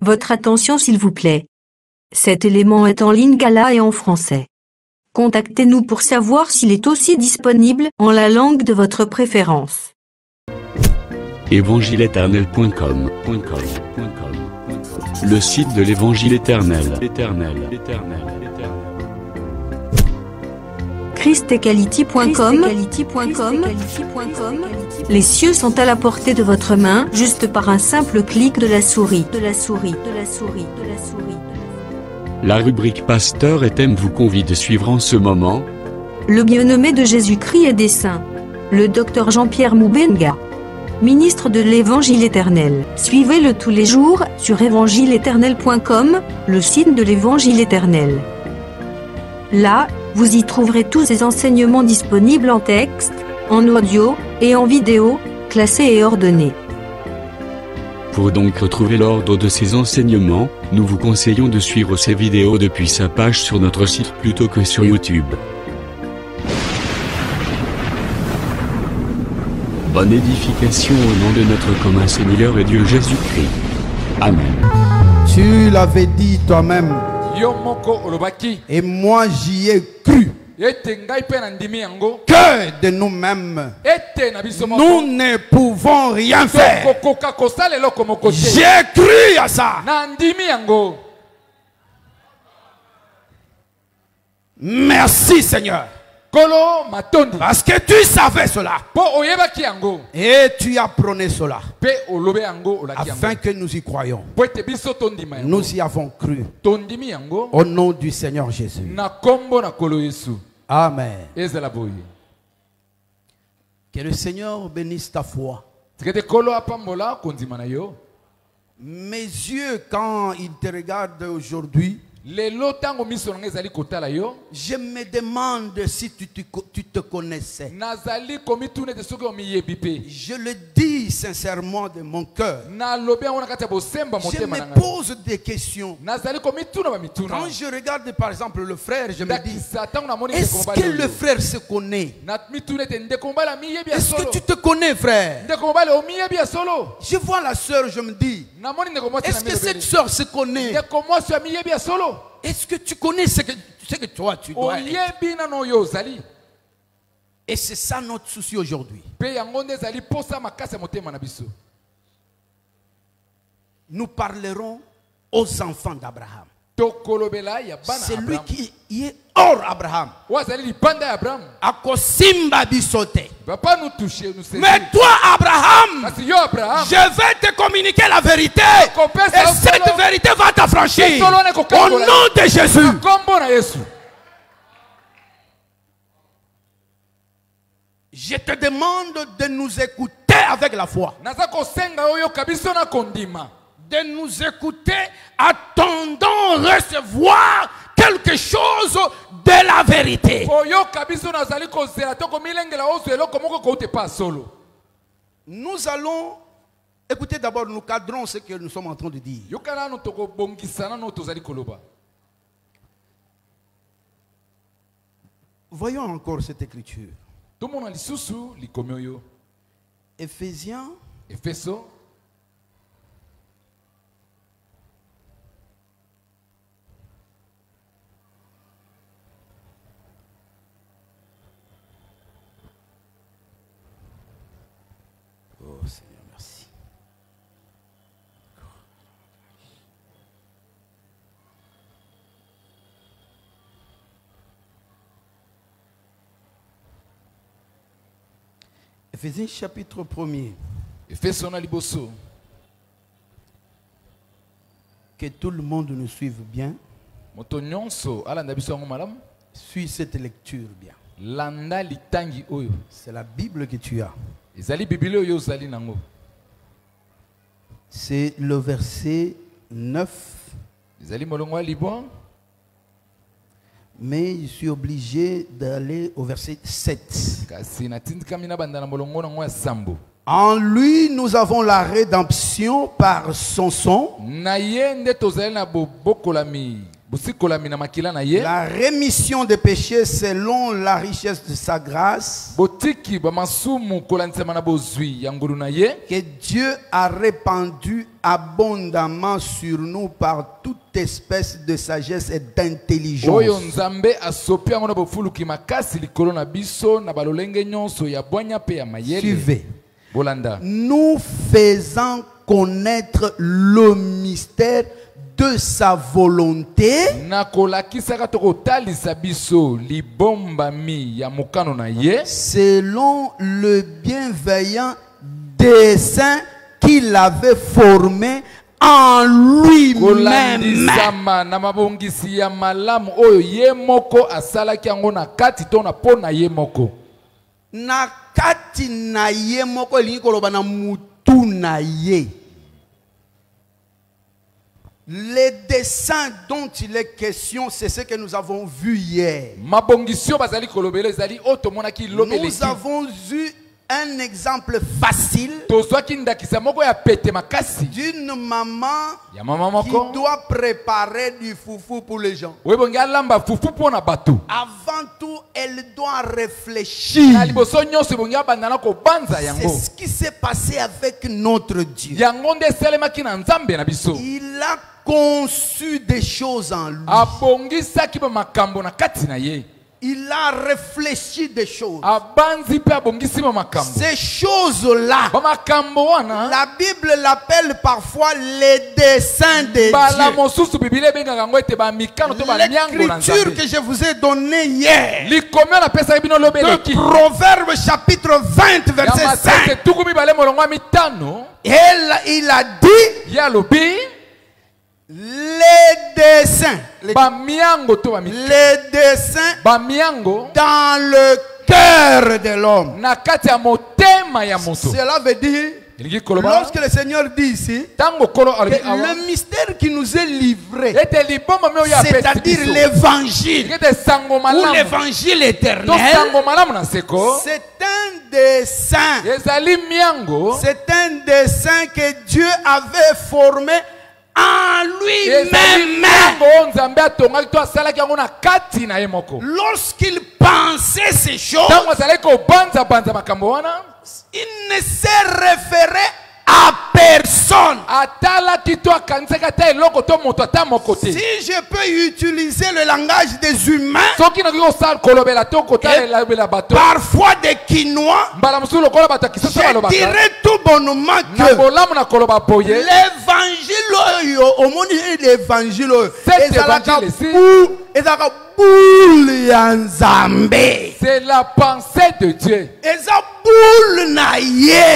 Votre attention s'il vous plaît. Cet élément est en lingala et en français. Contactez-nous pour savoir s'il est aussi disponible en la langue de votre préférence. Évangileéternel.com. Le site de l'Évangile éternel. christequality.com. Les cieux sont à la portée de votre main, juste par un simple clic de la souris. La rubrique Pasteur et thème vous convie de suivre en ce moment Le bien-aimé de Jésus-Christ et des saints. Le docteur Jean-Pierre Moubenga, ministre de l'Évangile éternel. Suivez-le tous les jours sur évangileéternel.com, le site de l'Évangile éternel. Là, vous y trouverez tous ces enseignements disponibles en texte, en audio et en vidéo, classés et ordonnés. Pour donc retrouver l'ordre de ces enseignements, nous vous conseillons de suivre ces vidéos depuis sa page sur notre site plutôt que sur YouTube. Bonne édification au nom de notre commun Seigneur et Dieu Jésus-Christ. Amen. Tu l'avais dit toi-même, et moi j'y ai cru, que de nous-mêmes, nous ne pouvons rien faire. J'ai cru à ça. Merci Seigneur. Parce que tu savais cela. Et tu as prôné cela. Afin que nous y croyions. Nous y avons cru. Au nom du Seigneur Jésus. Amen. Que le Seigneur bénisse ta foi. Mes yeux, quand ils te regardent aujourd'hui, je me demande si tu te connaissais. Je le dis sincèrement de mon cœur. Je me pose des questions. Quand je regarde par exemple le frère, je me dis, est-ce que le frère se connaît? Est-ce que tu te connais, frère? Je vois la sœur, je me dis, est-ce que cette sœur se connaît? Est-ce que tu connais ce que toi tu dois être? Et c'est ça notre souci aujourd'hui. Nous parlerons aux enfants d'Abraham. C'est lui qui est hors Abraham. Mais toi Abraham, je vais te communiquer la vérité. Et cette vérité va t'affranchir. Au nom de Jésus. Je te demande de nous écouter avec la foi. De nous écouter, attendant recevoir quelque chose de la vérité. Nous allons écouter d'abord, nous cadrons ce que nous sommes en train de dire. Voyons encore cette écriture. Éphésiens. Oh Seigneur, merci. Éphésiens chapitre 1er. Que tout le monde nous suive bien. Suis cette lecture bien. C'est la Bible que tu as. C'est le verset 9. Mais je suis obligé d'aller au verset 7. En lui, nous avons la rédemption par son sang, La rémission des péchés selon la richesse de sa grâce que Dieu a répandu abondamment sur nous par toute espèce de sagesse et d'intelligence. Suivez. Nous faisons connaître le mystère de sa volonté selon le bienveillant dessein qu'il avait formé en lui-même. Na kati na ye moko elingi koloba na mutu na ye. Les dessins dont il est question, c'est ce que nous avons vu hier. Nous avons eu un exemple facile d'une maman qui doit préparer du foufou pour les gens. Avant tout, elle doit réfléchir. C'est ce qui s'est passé avec notre Dieu. Il a conçu des choses en lui. Il a réfléchi des choses. Ces choses-là, la Bible l'appelle parfois les desseins de Dieu. L'écriture que je vous ai donnée hier, de Proverbes chapitre 20 verset 5, il a dit les dessins dans le cœur de l'homme. Cela veut dire, lorsque le Seigneur dit ici que le mystère qui nous est livré, c'est-à-dire l'évangile ou l'évangile éternel, c'est un dessein. C'est un dessein que Dieu avait formé en lui-même. Lorsqu'il pensait ces choses, il ne s'est référé à personne. Si je peux utiliser le langage des humains, parfois des Quinois, je dirais tout bonnement que l'évangile, c'est la pensée de Dieu.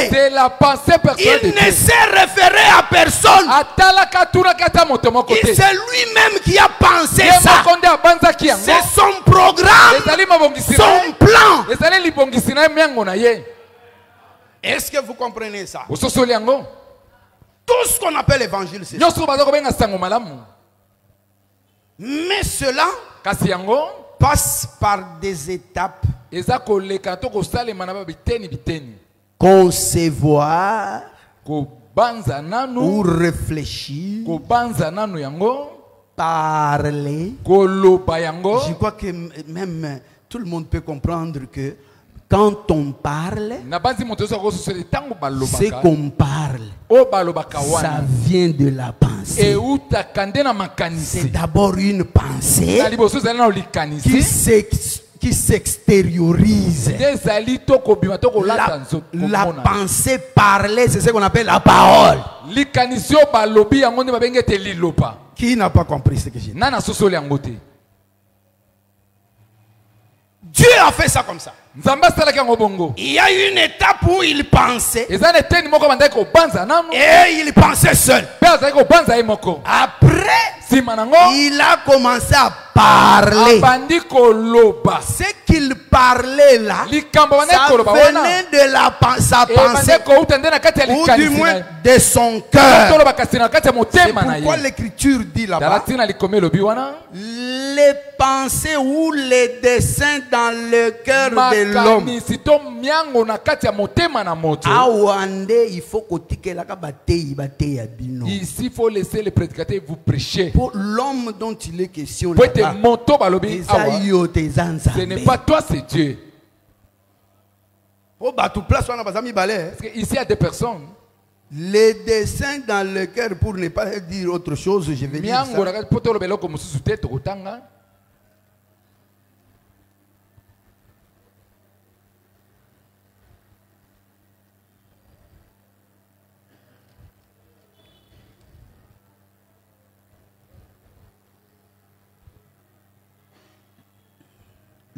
C'est la pensée personnelle de Dieu. Il ne s'est référé à personne. C'est lui-même qui a pensé ça. C'est son programme, son plan. Est-ce que vous comprenez ça? Tout ce qu'on appelle l'évangile, c'est ça. Mais cela passe par des étapes. Concevoir ou réfléchir, parler. Je crois que même tout le monde peut comprendre que quand on parle, c'est qu'on parle. Ça vient de la pensée. C'est d'abord une pensée qui s'extériorise. La pensée parlée, c'est ce qu'on appelle la parole. Qui n'a pas compris ce que j'ai dit? Dieu a fait ça comme ça. Il y a une étape où il pensait et il pensait seul. Après, il a commencé à parler. Ce qu'il parlait là, ça venait de sa pensée, ou du moins de son cœur. C'est pourquoi l'écriture dit là-bas, les pensées ou les desseins dans le cœur de l'homme. Il faut ici, il faut laisser les prédicateurs vous prêcher. Pour l'homme dont il est question, ce n'est pas toi, c'est Dieu. Parce que ici, il y a des personnes. Les dessins dans le cœur, pour ne pas dire autre chose, je vais dire ça.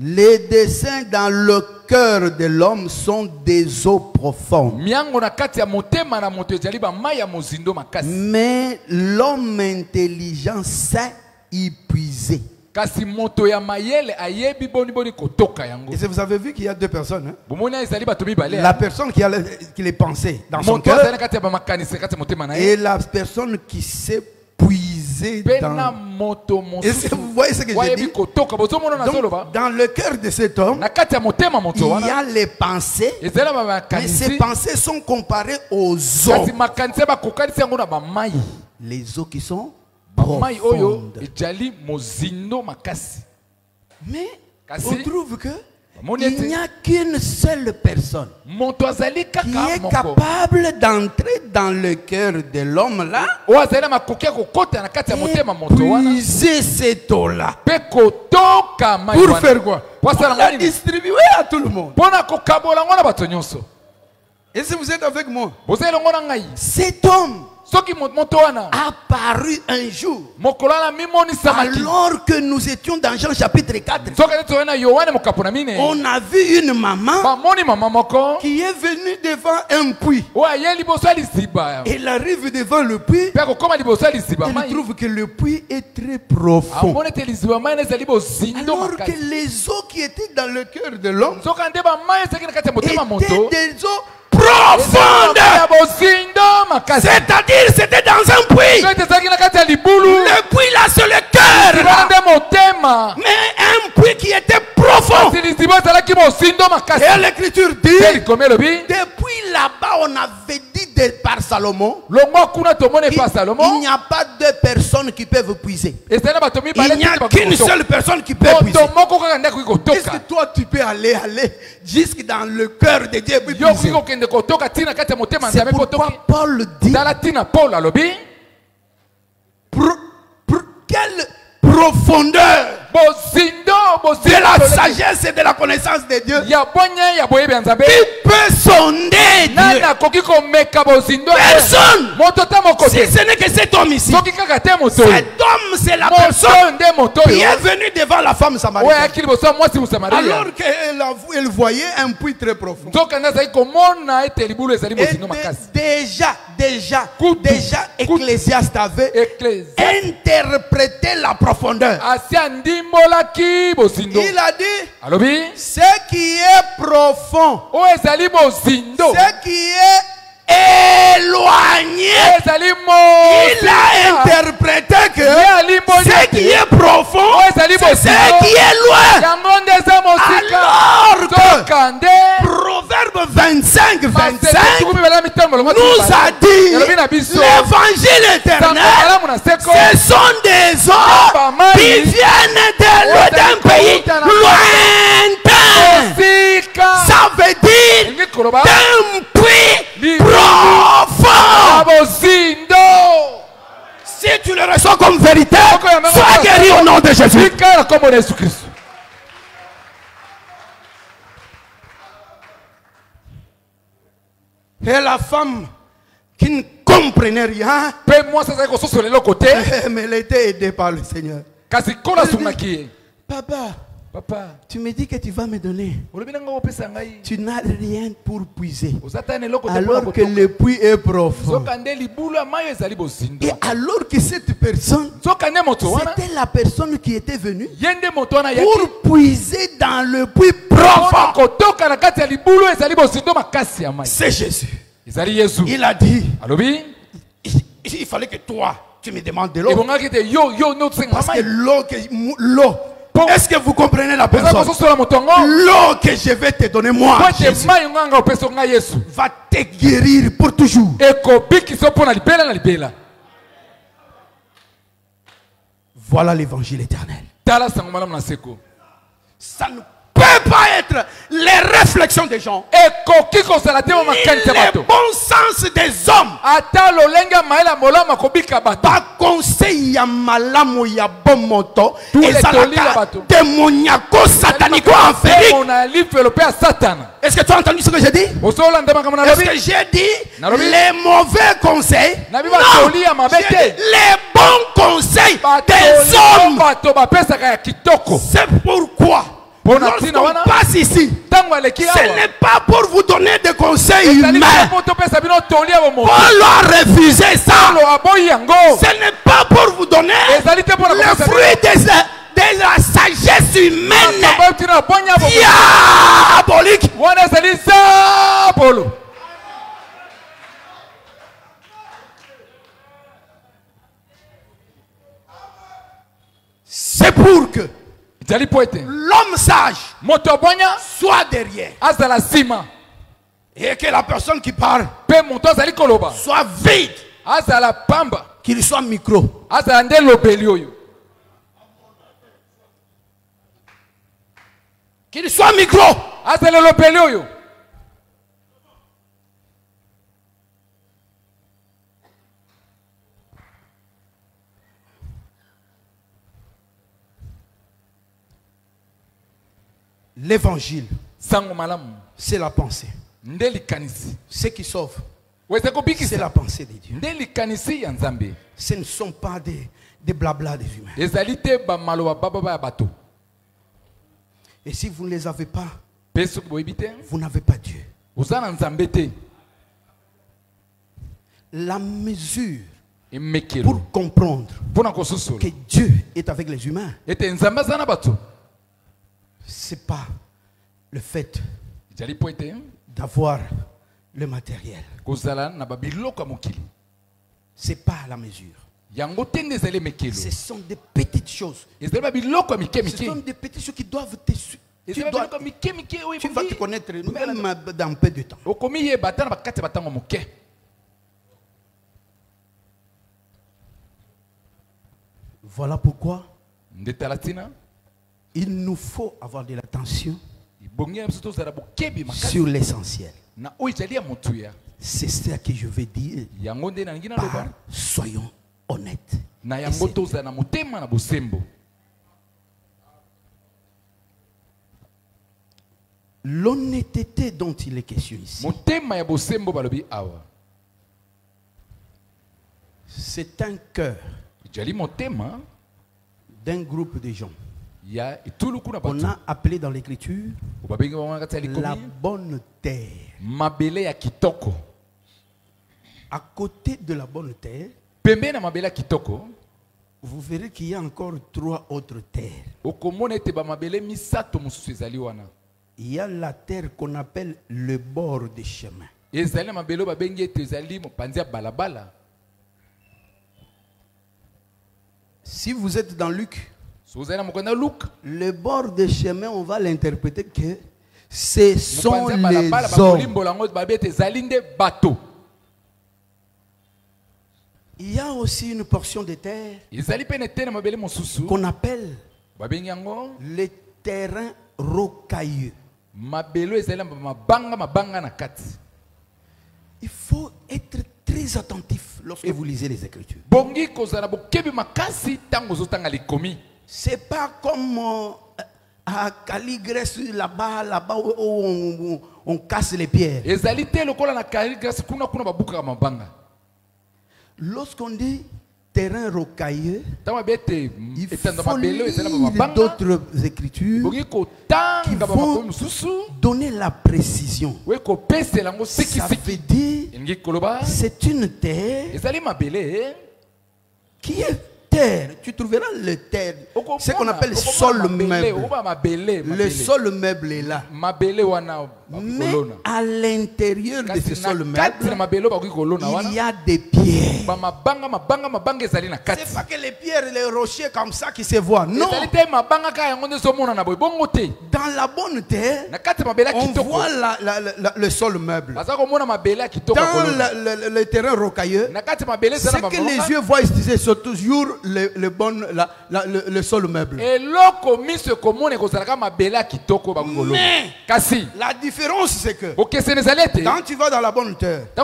Les desseins dans le cœur de l'homme sont des eaux profondes. Mais l'homme intelligent sait y puiser. Et vous avez vu qu'il y a deux personnes. La personne qui a les pensées dans son cœur et la personne qui sait puiser dans... Vous voyez ce que je dis? Donc, dans le cœur de cet homme, il y a les pensées, mais ces pensées sont comparées aux eaux. Les eaux qui sont profondes. Mais on trouve que il n'y a qu'une seule personne qui est capable d'entrer dans le cœur de l'homme là et puiser cette eau-là. Pour faire quoi? Pour la distribuer à tout le monde. Et si vous êtes avec moi, cet homme a paru un jour alors que nous étions dans Jean chapitre 4. On a vu une maman qui est venue devant un puits. Elle arrive devant le puits. Elle trouve que le puits est très profond. Alors que les eaux qui étaient dans le cœur de l'homme étaient des eaux profonde. C'est-à-dire c'était dans un puits. Le puits là c'est le cœur. Mais un puits qui était profond. Et l'écriture dit, depuis là-bas on avait dit par Salomon, il n'y a pas deux personnes qui peuvent puiser. Il n'y a qu'une seule personne qui peut puiser. Est-ce que toi tu peux aller jusque dans le cœur de Dieu et puiser? C'est pourquoi Paul dit, quelle profondeur de la sagesse et de la connaissance de Dieu qui peut sonder Dieu. Personne. Si ce n'est que cet homme ici, cet homme c'est la personne qui est venue devant la femme samaritaine alors qu'elle voyait un puits très profond. Et déjà Ecclésiaste avait interprété la profondeur. Il a dit, ce qui est profond, ce qui est éloigné, il a interprété que ce qui est profond, c'est ce qui est loin. Alors que Proverbe 25 nous a dit, l'évangile éternel, ce sont des eaux qui viennent d'un pays lointain. Ça veut dire d'un puits profond. Si tu le reçois comme vérité, sois guéri au nom de Jésus. Et la femme qui ne comprenait rien, mais elle était aidée par le Seigneur. Papa, Papa, tu me dis que tu vas me donner. Tu n'as rien pour puiser. Alors que le puits est profond. Et alors que cette personne, c'était la personne qui était venue pour puiser dans le puits profond. C'est Jésus. Il a dit, il fallait que toi, tu me demandes de l'eau. Parce que l'eau, est-ce que vous comprenez la personne? L'eau que je vais te donner, moi, Jésus, va te guérir pour toujours. Voilà l'évangile éternel. Ça ne peut pas être les réflexions des gens, ni le bon sens des hommes. Pas conseil ya malamu ya bomoto ezalaka démoniaco satanico enférique. Est-ce que tu as entendu ce que j'ai dit? Est-ce que j'ai dit les mauvais conseils? Non, j'ai dit les bons conseils des hommes. C'est pourquoi lorsqu'on passe ici, ce n'est pas pour vous donner des conseils humains. Paul a refusé ça. Ce n'est pas pour vous donner le fruit de la sagesse humaine diabolique. C'est pour que l'homme sage soit derrière et que la personne qui parle soit vide, qu'il soit micro. Qu'il soit micro. L'évangile, c'est la pensée. Ce qui sauve, c'est la pensée de Dieu. Ce ne sont pas des blabla des humains. Et si vous ne les avez pas, vous n'avez pas Dieu. La mesure pour comprendre que Dieu est avec les humains, c'est pas le fait d'avoir le matériel. C'est pas la mesure. Ce sont des petites choses. Ce sont des petites choses qui doivent te suivre. Tu vas te connaître même dans peu de temps. Voilà pourquoi il nous faut avoir de l'attention sur l'essentiel. C'est ça que je veux dire par soyons honnêtes. L'honnêteté dont il est question ici, c'est un cœur d'un groupe de gens. On a appelé dans l'écriture la bonne terre. À côté de la bonne terre, vous verrez qu'il y a encore 3 autres terres. Il y a la terre qu'on appelle le bord des chemins. Si vous êtes dans Luc, le bord des chemins, on va l'interpréter que ce sont les hommes. Il y a aussi une portion de terre qu'on appelle les terrains rocailleux. Il faut être très attentif lorsque vous lisez les Écritures. C'est pas comme à Caligrès là-bas où on casse les pierres. Lorsqu'on dit terrain rocailleux, il faut lire d'autres écritures qui vont donner la précision. Ça veut dire c'est une terre qui est terre. Tu trouveras le terre, ce qu'on appelle sol meuble. Le sol meuble est là. Mais à l'intérieur de ce sol meuble, il y a des pierres. C'est pas que les pierres, les rochers comme ça qui se voient. Non. Dans la bonne terre, on voit le sol meuble. Dans le terrain rocailleux, ce que les yeux voient, c'est toujours le sol meuble. Mais la différence, c'est que quand tu vas dans la bonne terre, tu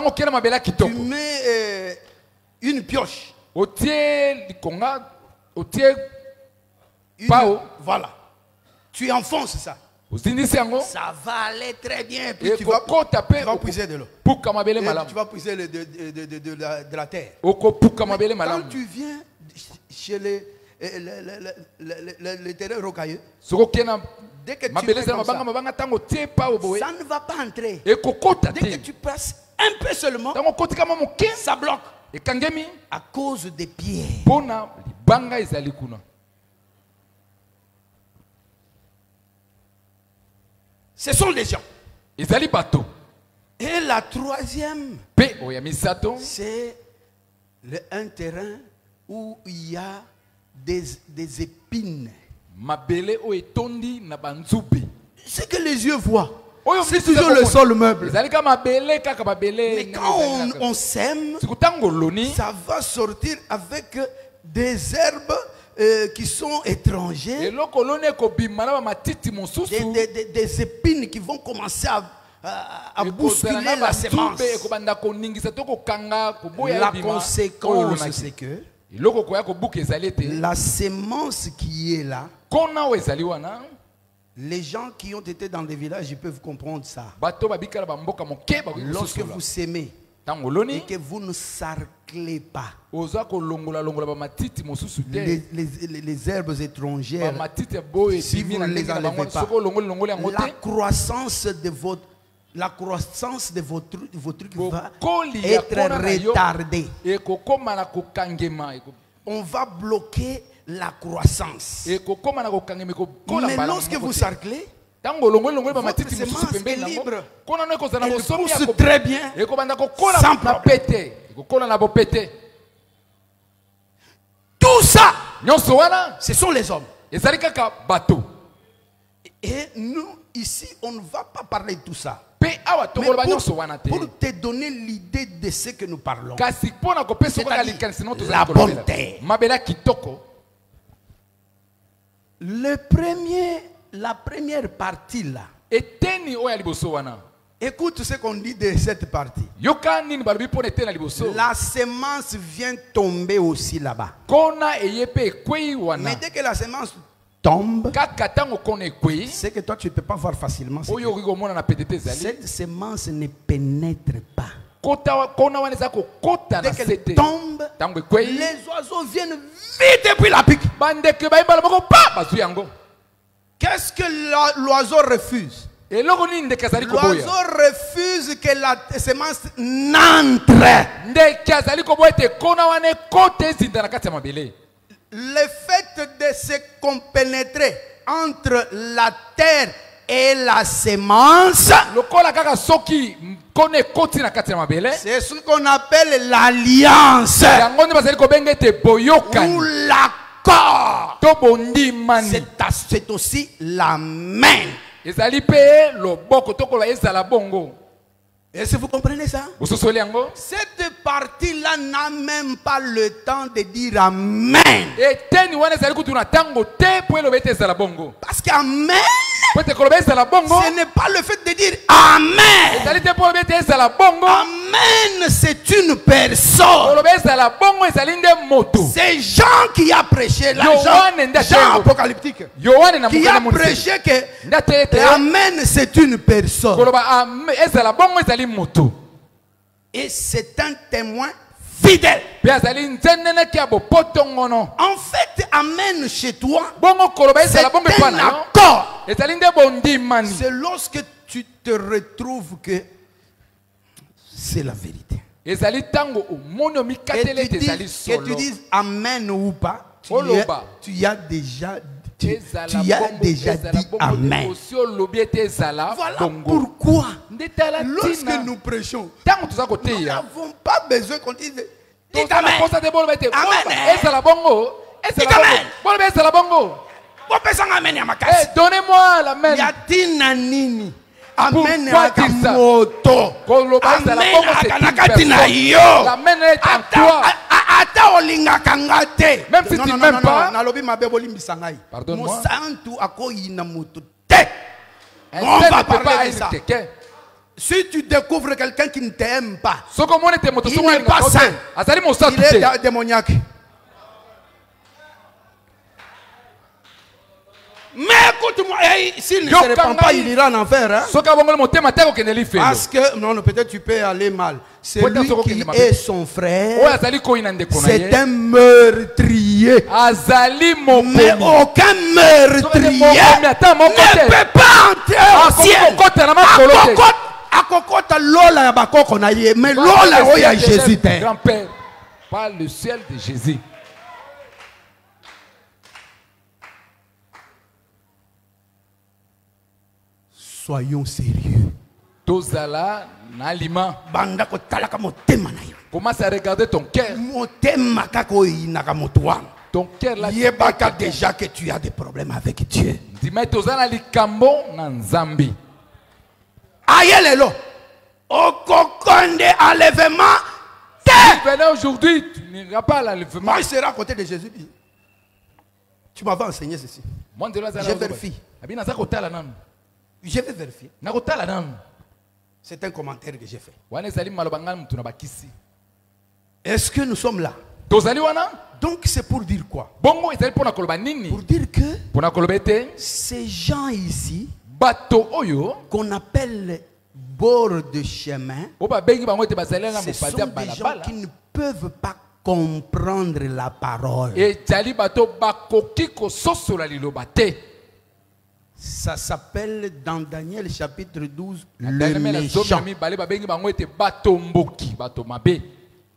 mets une pioche. Voilà. Tu enfonces ça. Ça va aller très bien. Puis tu vas puiser de l'eau. Tu vas puiser de la terre. Quand tu viens chez les terrains rocailleux, dès que tu fais comme ça, ça ne va pas entrer. Dès que tu passes un peu seulement, ça bloque. À cause des pierres. Ce sont les gens. Et la troisième, c'est un terrain où il y a des épines. Ce que les yeux voient, c'est toujours le sol meuble. Mais quand on sème, ça va sortir avec des herbes qui sont étrangères, des épines qui vont commencer à bousculer la semence. La conséquence, c'est que la semence qui est là, les gens qui ont été dans des villages, ils peuvent comprendre ça. Lorsque vous sémez et que vous ne sarclez pas les herbes étrangères, si vous ne les enlevez pas, la croissance de vos trucs va être retardée. On va bloquer la croissance. Mais lorsque vous sarclez, votre semence est libre. Elle pousse très bien, sans problème. Tout ça, ce sont les hommes. Et nous, ici, on ne va pas parler de tout ça. Mais pour te donner l'idée de ce que nous parlons, la bonne terre. La première partie là. Écoute ce qu'on dit de cette partie. La semence vient tomber aussi là-bas. Mais dès que la semence tombe, c'est que toi tu ne peux pas voir facilement. Cette semence ne pénètre pas. Dès qu'elle tombe, les oiseaux viennent vite et puis la piquent. Qu'est-ce que l'oiseau refuse? L'oiseau refuse que la semence n'entre. Le fait de se compénétrer entre la terre et la semence, c'est ce qu'on appelle l'alliance ou l'accord. C'est aussi la main. Est-ce que vous comprenez ça? Cette partie-là n'a même pas le temps de dire amen. Parce qu'amen, ce n'est pas le fait de dire amen. Amen, c'est une personne. C'est Jean qui a prêché, Jean apocalyptique, qui a prêché que amen, c'est une personne. Et c'est un témoin fidèle. En fait, amène chez toi, c'est un accord. C'est lorsque tu te retrouves que c'est la vérité. Et que tu dises amen ou pas, tu as déjà dit amen. Voilà pourquoi lorsque nous prêchons, nous n'avons pas besoin qu'on dise dites amen. Donnez-moi l'amen. Amen akamoto. Amen akanakatina yo. L'amen est en toi. Ata olinga kangate. Même si tu m'aimes pas. Nalobi mabebo limbisangai. Pardonne-moi. Mosantu akoyina mutu te. On va parler de ça. Si tu découvres quelqu'un qui ne t'aime pas, il n'est pas sain. Il est démoniaque. Mais écoute-moi, s'il ne se répand pas, il ira en enfer. Hein? Parce que, non, peut-être tu peux aller mal. Celui qui est son frère, c'est un meurtrier. Mais aucun meurtrier ne peut pas entrer au ciel. Akokota lola ya bakoko na ye, mais lola oya Jésus te. Grand-père, par le ciel de Jésus. Soyons sérieux. Tozala n'alima. Banda ko talaka motema na yo. Commence à regarder ton cœur. Motema kako inaka motoa. Ton cœur là. Yebaka déjà que tu as des problèmes avec Dieu. Dis-moi tozala likambo na Nzambi. Ayelelo. Okokonde enlèvement. Si tu venais aujourd'hui, tu n'iras pas à l'enlèvement. Moi, je serai à côté de Jésus. Tu m'avais enseigné ceci. Je vérifie. Je vais vérifier. C'est un commentaire que j'ai fait. Est-ce que nous sommes là? Donc c'est pour dire quoi? Pour dire que ces gens ici qu'on appelle bord de chemin, ce sont des gens qui ne peuvent pas comprendre la parole. Ça s'appelle dans Daniel chapitre 12 le méchant.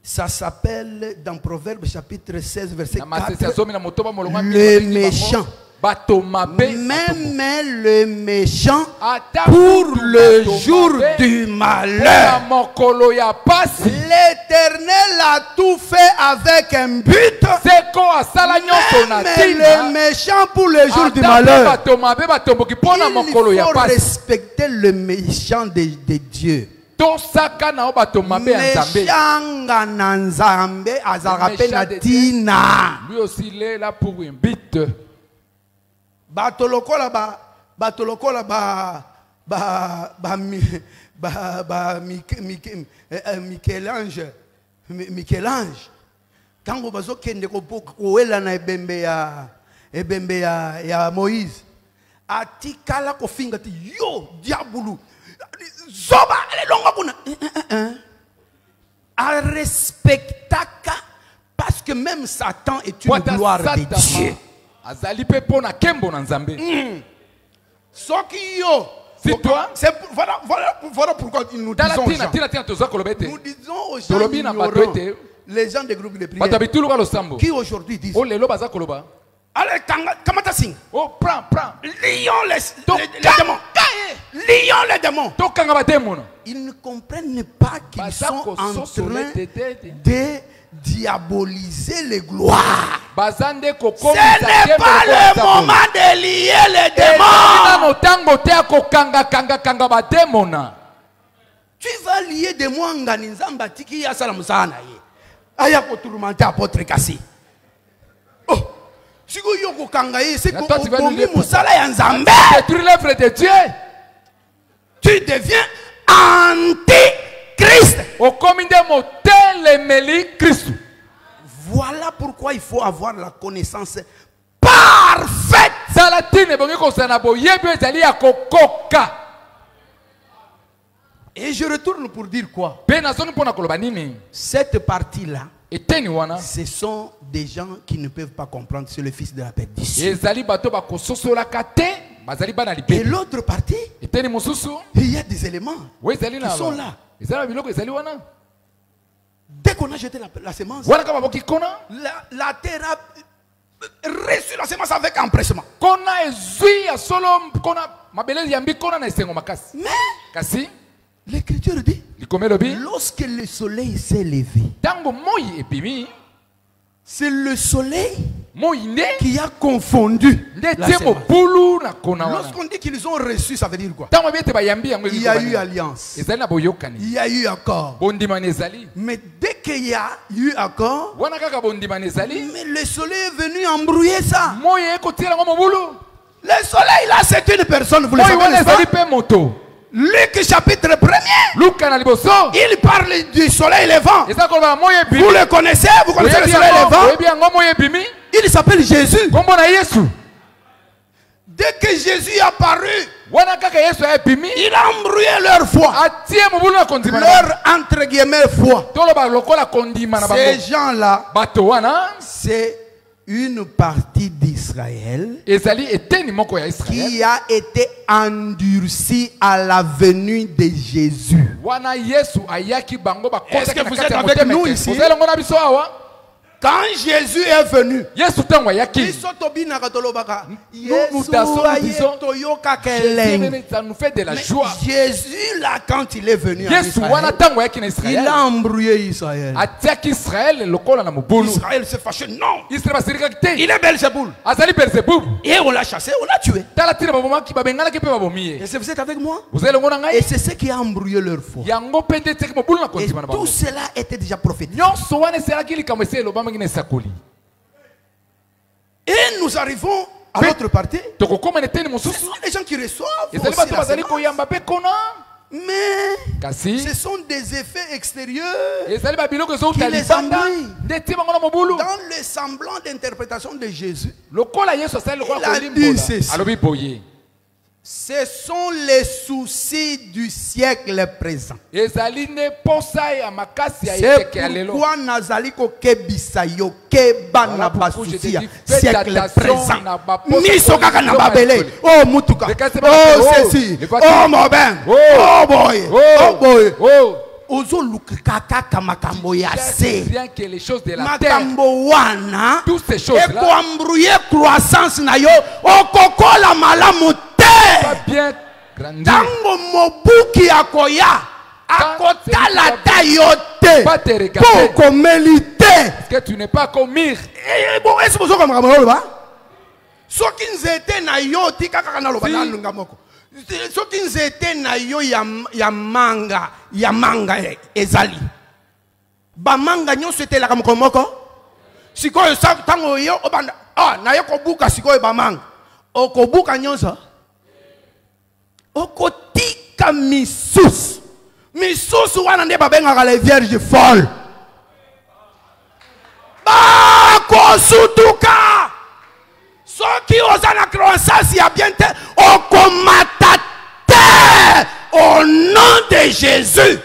Ça s'appelle dans Proverbe chapitre 16 verset 4 le méchant. Même le méchant pour le jour du malheur. L'Éternel a tout fait avec un but. Même le méchant pour le jour du malheur. Il faut respecter le méchant de Dieu. Méchant na Nzambe azalaka na tina. Lui aussi il est là pour un but. Batolokola Michel-Ange tango bazokende koela na ebembe ya Moïse atikala kofinga ti yo diabulu zoba elonga kuna a respectaka parce que même Satan est une gloire de Dieu. Azali pe pona kembo na Nzambe. C'est toi. Voilà pourquoi nous disons aux gens ignorants, les gens des groupes de prière qui aujourd'hui disent allez, kamata sing. Oh, prends. Lions les démons. Ils ne comprennent pas qu'ils sont en train de diaboliser les gloires. Ce n'est pas le moment de lier les démons. Tu vas lier des mots en Nzamba tiki ya salamusana ye. Aya ko tourmenter apôtre Kassi. Oh, si go yoko kanga ye, c'est ko musala ya Nzambe. Détruire l'œuvre de Dieu. Tu deviens anti-Christ. Voilà pourquoi il faut avoir la connaissance parfaite. Et je retourne pour dire quoi? Cette partie-là, Ce sont des gens qui ne peuvent pas comprendre. C'est le fils de la perdition. Et l'autre partie, il y a des éléments qui sont là. Dès qu'on a jeté la semence, la terre a reçu la semence avec empressement. Mais l'Écriture dit, lorsque le soleil s'est levé, c'est le soleil qui a confondu la semence. Lorsqu'on dit qu'ils ont reçu, ça veut dire quoi? Il y a eu alliance. Il y a eu accord. Mais dès qu'il y a eu accord, mais le soleil est venu embrouiller ça. Le soleil là, c'est une personne, vous le savez. Luc chapitre 1er, il parle du soleil levant. Vous le connaissez? Vous connaissez le soleil levant? Il s'appelle Jésus. Dès que Jésus est apparu, il a embrouillé leur foi. Leur entre guillemets foi. Ces gens-là, c'est une partie d'Israël qui a été endurcie à la venue de Jésus. Est-ce que vous êtes avec nous ici? Quand Jésus est venu, ça nous fait de la joie. Jésus là, quand il est venu en Israël, il a embrouillé Israël. Israël s'est fâché. Non, il est Belzéboul. Et on l'a chassé, on l'a tué. Est-ce que vous êtes avec moi? Et c'est ce qui a embrouillé leur foi. Et tout cela était déjà prophétisé. Et nous arrivons à l'autre partie. Ce sont les gens qui reçoivent aussi la semence. Mais ce sont des effets extérieurs qui les embrouillent. Dans le semblant d'interprétation de Jésus, il a dit ceci: ce sont les soucis du siècle présent. C'est pourquoi Nazali ko kebisa yo keba na basusia siècle présent. Miso kaka na babele. Oh mutuka. Oh ceci. Oh moben. Oh boy. Oh boy. Ozo lukaka kamakambo ya se. Makambo wana. Toutes ces choses là. Et pour embrouiller croissance na yo. Okokola malamu. Bien grandi. Tango mobuki akoya akotala tayote pour comélité. Est-ce que tu n'es pas commis? Bon, est-ce que vous avez compris ça? Soki nzete na yo tika kaka na loba na lunga moko. Soki nzete na yo ya manga ezali. Ba manga nyonso etela ka moko. Sikoyo sa tango yo obanda na yo kobuka sikoyo ba manga. Okobuka nyonso. Okotika misusu wana nde babengaka les vierges folles. Bakosutuka soki oza na croissance ya bien te okomata te au nom de Jésus.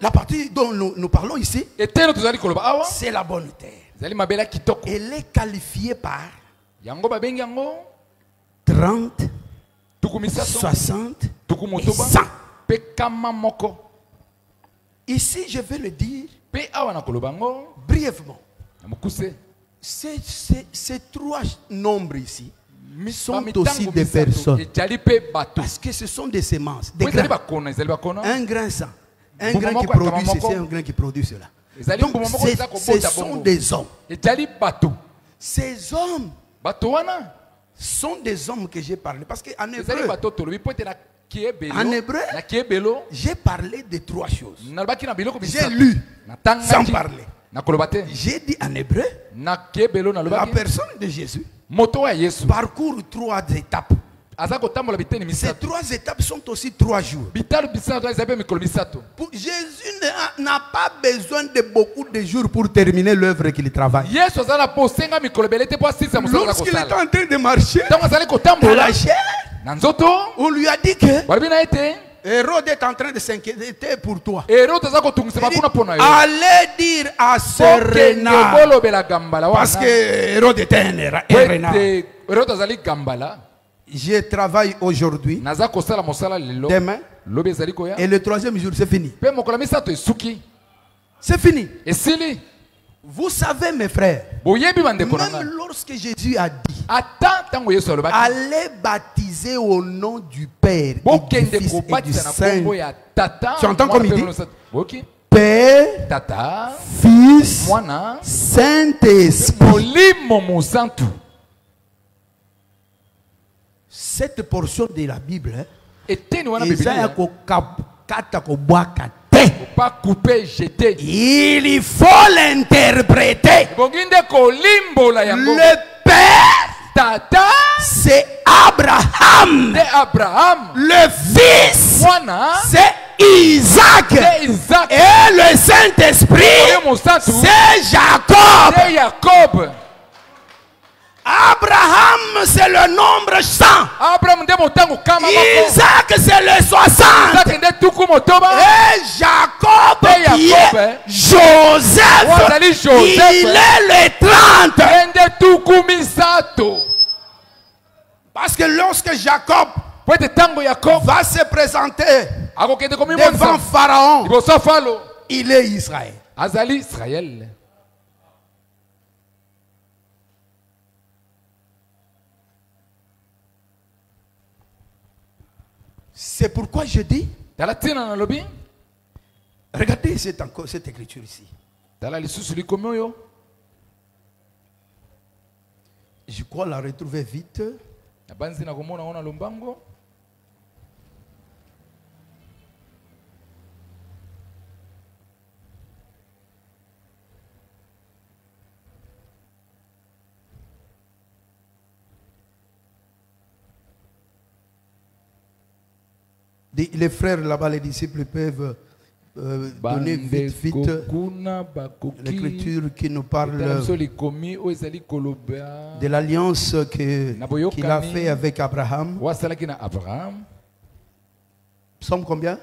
La partie dont nous parlons ici, c'est la bonne terre. Elle est qualifiée par 30, 60 et 100. Ici, je vais le dire brièvement. Ces trois nombres ici sont aussi des personnes. Parce que ce sont des semences, des grains. Un grain ça. Un grain qui produit ceci, un grain qui produit cela. Donc, ce sont des hommes. Ces hommes sont des hommes que j'ai parlé. Parce qu'en hébreu, j'ai parlé de trois choses. J'ai lu sans parler. J'ai dit en hébreu, la personne de Jésus parcourt trois étapes. Ces trois étapes sont aussi 3 jours. Jésus n'a pas besoin de beaucoup de jours pour terminer l'œuvre qu'il travaille. Lorsqu'il est en train de marcher, dans la chair, on lui a dit que Hérode est en train de s'inquiéter pour toi. Allez dire à ce renard, parce que Hérode était un renard. Je travaille aujourd'hui, demain, et le troisième jour, c'est fini. C'est fini. Vous savez, mes frères, même lorsque Jésus a dit, allez baptiser au nom du Père, et du Fils et du Saint. Tu entends comme il dit? Père, Tata, Fils, Saint-Esprit. Cette portion de la Bible, pas couper, jeter. Il faut l'interpréter. Le Père, Tata, c'est Abraham. Le Fils, c'est Isaac. Et le Saint-Esprit, c'est Jacob. Abraham, c'est le nombre 100. Isaac, c'est le 60. Et Jacob, qui est Joseph, il est le 30. Parce que lorsque Jacob va se présenter devant Pharaon, il est Israël. C'est pourquoi je dis, regardez cette écriture ici. Je crois la retrouver vite. Les frères là-bas, les disciples peuvent donner vite l'écriture qui nous parle de l'alliance qu'il a fait avec Abraham. Psaume combien?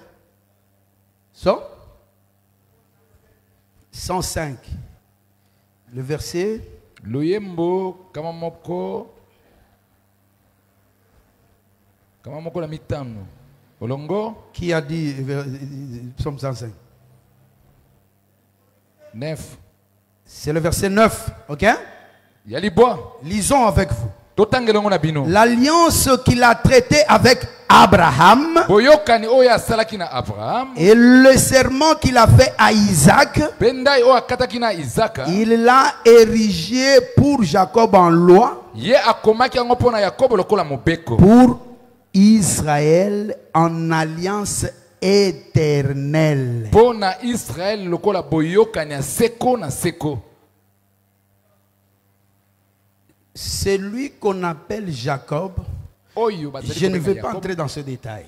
105. Le verset. Qui a dit Psaume 105? 9. C'est le verset 9, ok? Lisons avec vous. L'alliance qu'il a traitée avec Abraham et le serment qu'il a fait à Isaac, il l'a érigé pour Jacob en loi, pour Israël en alliance éternelle. Celui qu'on appelle Jacob, je ne vais pas entrer dans ce détail.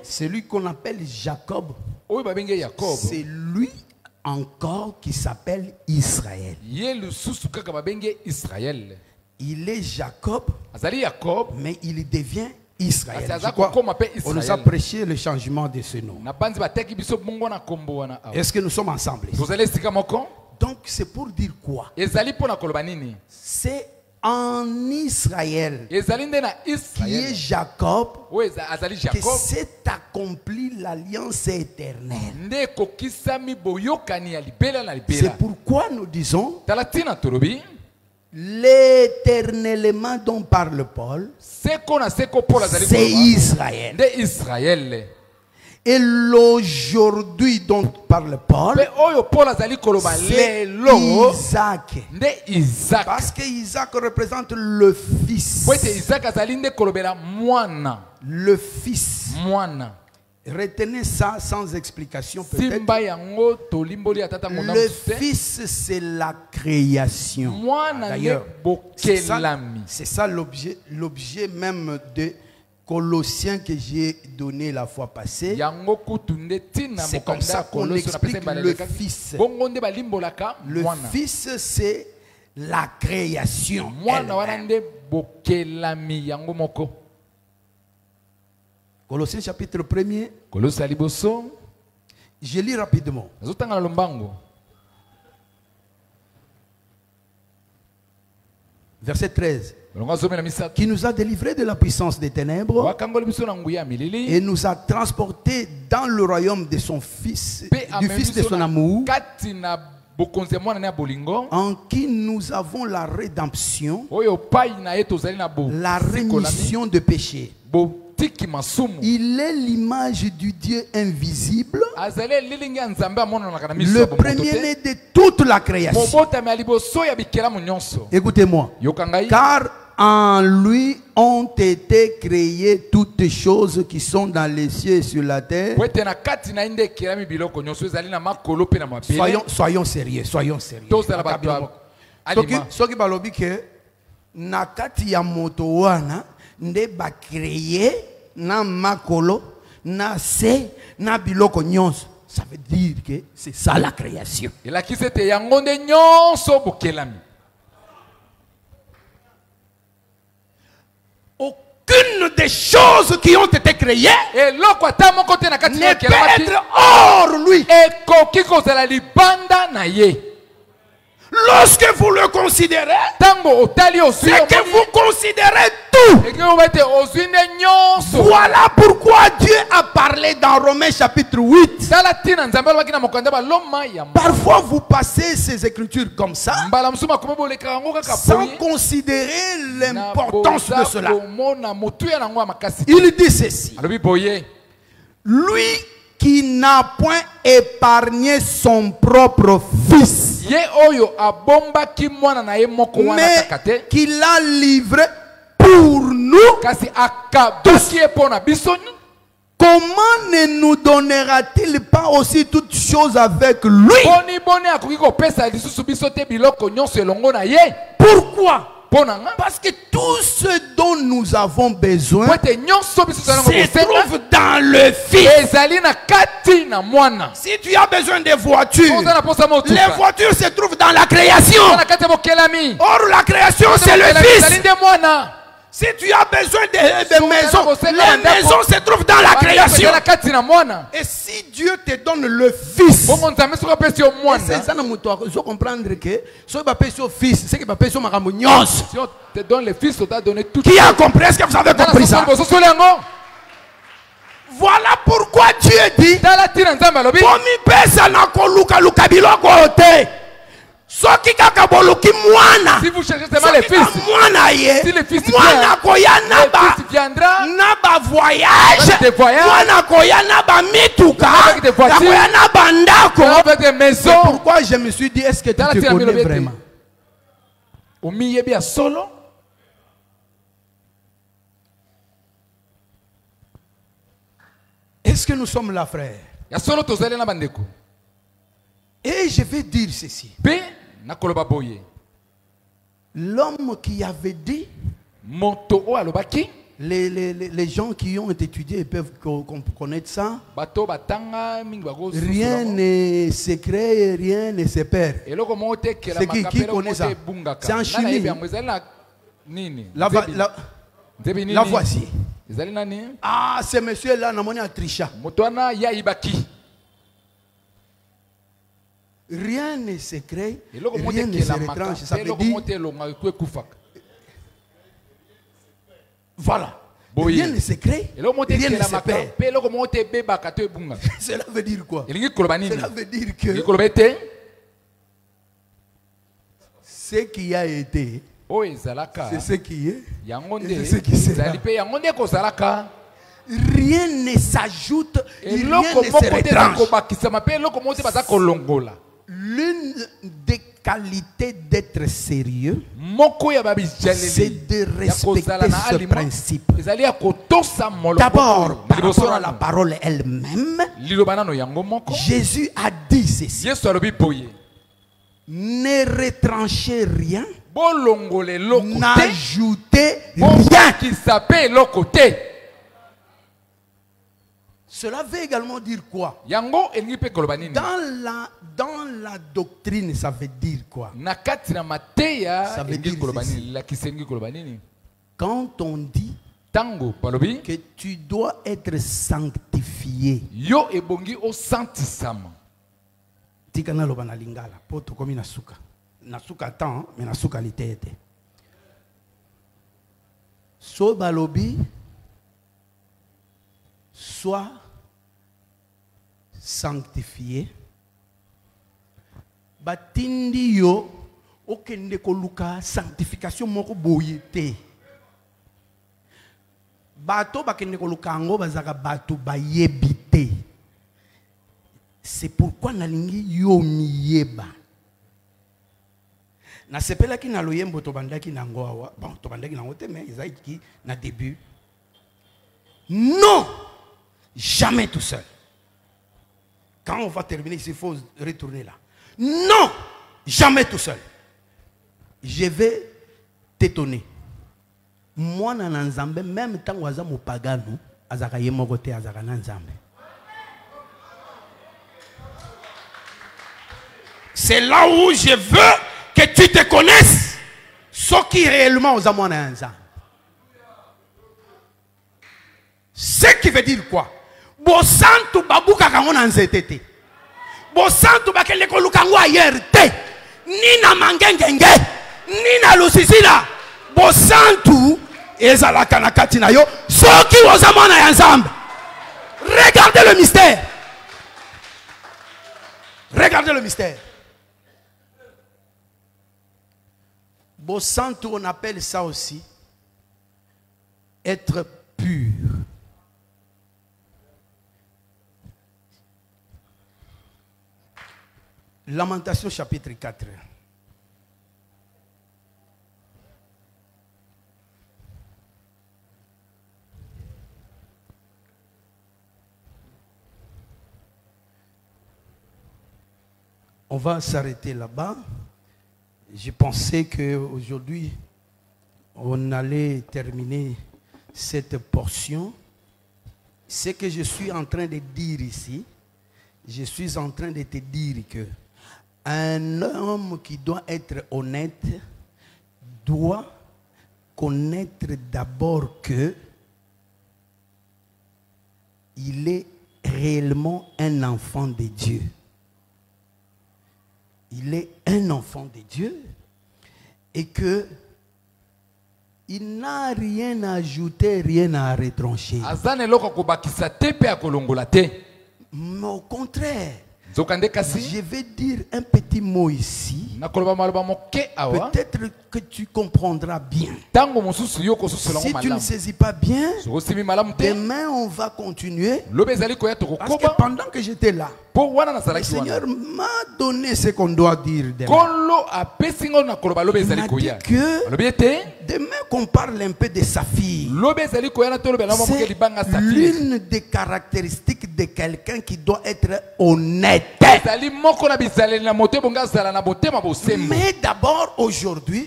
Celui qu'on appelle Jacob, c'est lui encore qui s'appelle Israël. Il est Jacob, mais il devient Israël. On nous a prêché le changement de ce nom. Est-ce que nous sommes ensemble? Donc c'est pour dire quoi? C'est en Israël, qui est Jacob, que s'est accomplie l'alliance éternelle. C'est pourquoi nous disons l'éternellement dont parle Paul, c'est Israël. Et l'aujourd'hui dont parle Paul, c'est Isaac. Parce que Isaac représente le fils. Le fils. Retenez ça sans explication peut-être. Le fils, c'est la création. D'ailleurs, c'est ça l'objet même de Colossiens que j'ai donné la fois passée, c'est comme ça qu'on explique le Fils. Le Fils, c'est la création. Colossiens chapitre 1er. Je lis rapidement. Verset 13. Qui nous a délivrés de la puissance des ténèbres et nous a transportés dans le royaume de son Fils, du Fils de son amour, en qui nous avons la rédemption, la rémission de péché. Il est l'image du Dieu invisible, le premier-né de toute la création. Écoutez-moi. Car en lui ont été créées toutes choses qui sont dans les cieux et sur la terre. Soyons sérieux, soyons sérieux. Nde ba créé na makolo na se na biloko nyonso. Ça veut dire que c'est ça la création. Et là qui c'était yangonde nyonso bokelami. Aucune des choses qui ont été créées ne peut être hors lui. Lorsque vous le considérez, c'est que vous considérez tout. Voilà pourquoi Dieu a parlé dans Romains chapitre 8. Parfois vous passez ces écritures comme ça, sans considérer l'importance de cela. Il dit ceci. Lui qui n'a point épargné son propre fils, mais qui l'a livré pour nous tous. Comment ne nous donnera-t-il pas aussi toutes choses avec lui? Pourquoi? Parce que tout ce dont nous avons besoin se trouve dans le Fils. Si tu as besoin de voitures, les voitures se trouvent dans la création. Or la création c'est le Fils. Si tu as besoin de maisons, les maisons se trouvent dans la création. Et si Dieu te donne le Fils, c'est ça que tu dois comprendre que si tu Fils, c'est que tu Si on te donne le Fils, on t'a donné tout. Qui a compris? Est-ce que vous avez compris ça? Voilà pourquoi Dieu dit si vous cherchez seulement les fils, si le fils viendra, voyage, des maisons. Pourquoi je me suis dit, est-ce que tu te connais vraiment? Est-ce que nous sommes là, frère? Et je vais dire ceci. L'homme qui avait dit, les gens qui ont étudié peuvent connaître ça. Rien n'est secret, rien ne se perd. C'est qui connaît ça? C'est en chimie. La voici. Ah, ce monsieur-là, n'a tricha. Rien n'est secret, rien ne se retranche. Ça veut dire, voilà. Rien n'est secret, rien ne se perd. Cela veut dire quoi? Cela veut dire que ce qui a été, c'est ce qui est, et c'est ce qui sera. Rien ne s'ajoute, rien ne se retranche. L'une des qualités d'être sérieux, c'est de respecter ce principe. D'abord, par rapport à la parole elle-même, Jésus a dit ceci: ne retranchez rien, n'ajoutez rien. Cela veut également dire quoi? Dans la doctrine, ça veut dire quoi? Ça veut dire quand on dit que tu dois être sanctifié. Tikana loba na lingala, poto komi nasuka. Nasuka tan, mais nasuka litete. So balobi soit sanctifié. Batindi yo okende koluka sanctification moko boyete. Bato bakende koluka ngo bazaka bato bayebite. C'est pourquoi nalingi yo miyeba. Na sepela ki na loyembo to bandaki na ngoawa. Bon, to bandaki na ngote mais Isaïe na début. Non, jamais tout seul. Quand on va terminer ici, il faut retourner là. Non, jamais tout seul. Je vais t'étonner. Moi, nanzambe, même tant que je suis pagano, azaka yemogote azaka nanzambe. C'est là où je veux que tu te connaisses. Ce qui réellement aux amours nanzambe. Ce qui veut dire quoi? Bosantu babuka kango nanzetete. Bosantu bakele kolukango ayer te. Ni na mangengenge, ni na lusisila. Bosantu ezalaka na kati na yo. Soki ozamona ya nzambe. Regardez le mystère. Regardez le mystère. Bosantu, on appelle ça aussi être pur. Lamentation chapitre 4. On va s'arrêter là-bas. Je pensais qu'aujourd'hui, on allait terminer cette portion. Ce que je suis en train de dire ici, je suis en train de te dire que un homme qui doit être honnête doit connaître d'abord que il est réellement un enfant de Dieu. Il est un enfant de Dieu et que il n'a rien à ajouter, rien à retrancher. Mais au contraire, je vais dire un petit mot ici. Peut-être que tu comprendras bien. Si tu ne saisis pas bien, demain on va continuer. Parce que pendant que j'étais là, le Seigneur m'a donné ce qu'on doit dire demain. Il m'a dit que demain qu'on parle un peu de sa fille. C'est l'une des caractéristiques de quelqu'un qui doit être honnête. Mais d'abord aujourd'hui,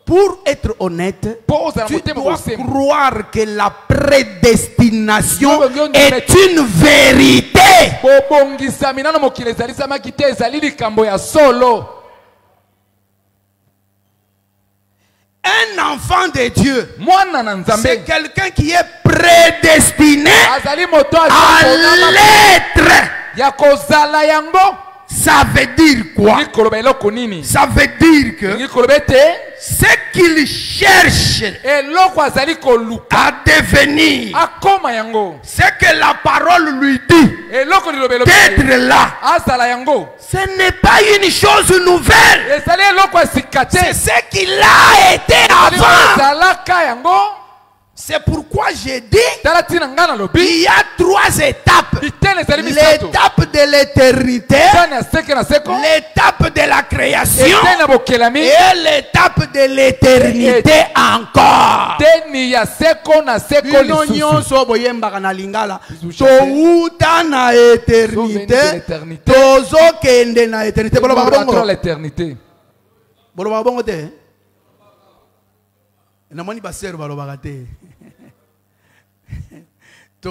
pour être honnête, tu dois croire que la prédestination est une vérité. Un enfant de Dieu, c'est quelqu'un qui est prédestiné à l'être. Ça veut dire quoi? Ça veut dire que ce qu'il cherche à devenir, c'est que la parole lui dit d'être là. Ce n'est pas une chose nouvelle. C'est ce qu'il a été avant. C'est pourquoi j'ai dit il y a 3 étapes. L'étape de l'éternité, l'étape de la création et l'étape de l'éternité encore.